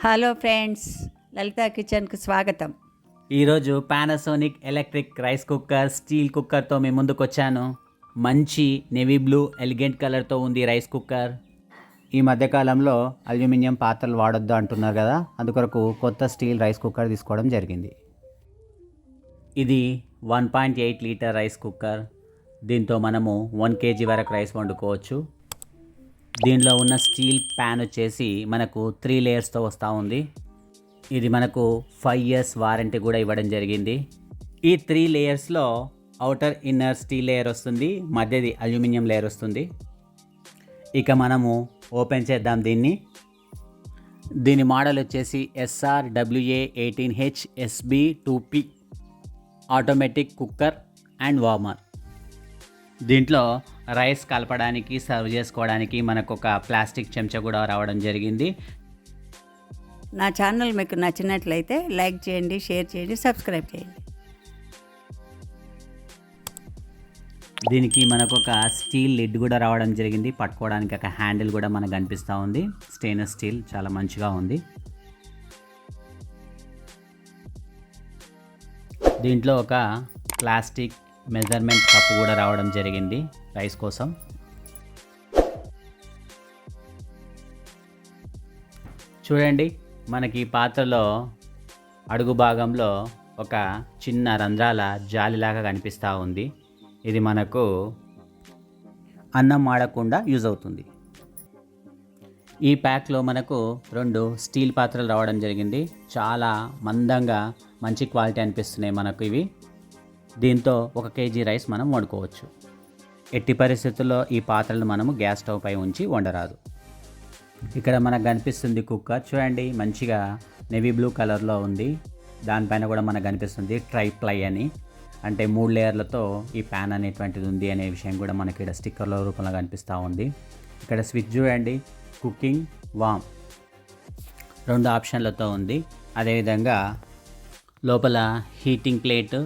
Hello friends, లలిత కిచెన్కు స్వాగతం. ఈరోజు Panasonic electric rice cooker steel కుక్కర్తో మీ ముందుకు వచ్చాను. మంచి నేవీ బ్లూ ఎలిగెంట్ కలర్తో ఉంది రైస్ కుక్కర్. ఈ మధ్యకాలంలో అల్యూమినియం పాత్రలు వాడొద్దు అంటున్నారు కదా, అందుకొరకు కొత్త స్టీల్ రైస్ కుక్కర్ తీసుకోవడం జరిగింది. ఇది 1.8 లీటర్ రైస్ కుక్కర్. దీంతో మనము 1 kg వరకు రైస్ వండుకోవచ్చు. దీనిలో ఉన్న స్టీల్ ప్యాన్ వచ్చేసి మనకు 3 లేయర్స్తో వస్తూ ఉంది. ఇది మనకు 5 years వారంటీ కూడా ఇవ్వడం జరిగింది. ఈ 3 లేయర్స్లో అవుటర్ ఇన్నర్ స్టీల్ లేయర్ వస్తుంది, మధ్యది అల్యూమినియం లేయర్ వస్తుంది. ఇక మనము ఓపెన్ చేద్దాం దీన్ని. దీని మోడల్ వచ్చేసి SRWA18HSB2P automatic cooker and warmer. దీంట్లో రైస్ కలపడానికి, సర్వ్ చేసుకోవడానికి మనకు ఒక ప్లాస్టిక్ చెంచా కూడా రావడం జరిగింది. నా ఛానల్ మీకు నచ్చినట్లయితే లైక్ చేయండి, షేర్ చేయండి, సబ్స్క్రైబ్ చేయండి. దీనికి మనకు ఒక స్టీల్ లిడ్ కూడా రావడం జరిగింది. పట్టుకోవడానికి ఒక హ్యాండిల్ కూడా మనకు కనిపిస్తూ ఉంది. స్టెయిన్లెస్ స్టీల్ చాలా మంచిగా ఉంది. దీంట్లో ఒక ప్లాస్టిక్ మెజర్మెంట్ కప్ కూడా రావడం జరిగింది రైస్ కోసం. చూడండి, మనకి ఈ పాత్రలో అడుగు భాగంలో ఒక చిన్న రంధ్రాల జాలిలాగా కనిపిస్తూ ఉంది. ఇది మనకు అన్నం మాడకుండా యూజ్ అవుతుంది. ఈ ప్యాక్లో మనకు 2 స్టీల్ పాత్రలు రావడం జరిగింది. చాలా మందంగా మంచి క్వాలిటీ అనిపిస్తున్నాయి మనకు ఇవి. దీంతో 1 kg రైస్ మనం వండుకోవచ్చు. ఎట్టి పరిస్థితుల్లో ఈ పాత్రలు మనము గ్యాస్ స్టవ్ పై ఉంచి వండరాదు. ఇక్కడ మనకు కనిపిస్తుంది కుక్కర్. చూడండి, మంచిగా నేవీ బ్లూ కలర్లో ఉంది. దానిపైన కూడా మనకు కనిపిస్తుంది ట్రైప్లై అని, అంటే 3 లేయర్లతో ఈ ప్యాన్ అనేటువంటిది ఉంది అనే విషయం కూడా మనకి ఇక్కడ స్టిక్కర్ల రూపంలో కనిపిస్తూ ఉంది. ఇక్కడ స్విచ్ చూడండి, కుకింగ్, వామ్ 2 ఆప్షన్లతో ఉంది. అదేవిధంగా లోపల హీటింగ్ ప్లేట్,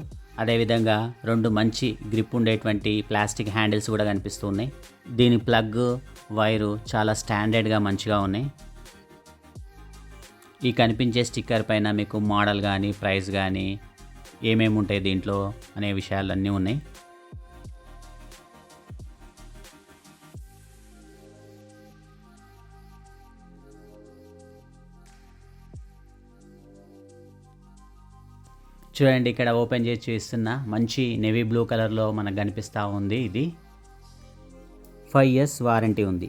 అదేవిధంగా 2 మంచి గ్రిప్ ఉండేటువంటి ప్లాస్టిక్ హ్యాండిల్స్ కూడా కనిపిస్తున్నాయి. దీని ప్లగ్, వైరు చాలా స్టాండర్డ్గా మంచిగా ఉన్నాయి. ఈ కనిపించే స్టిక్కర్ పైన మీకు మోడల్ కానీ, ప్రైస్ కానీ, ఏమేమి ఉంటాయి దీంట్లో అనే విషయాలన్నీ ఉన్నాయి. చూడండి, ఇక్కడ ఓపెన్ చేసి చూస్తున్నా మంచి నేవీ బ్లూ కలర్లో మనకు కనిపిస్తూ ఉంది. ఇది 5 years వారంటీ ఉంది.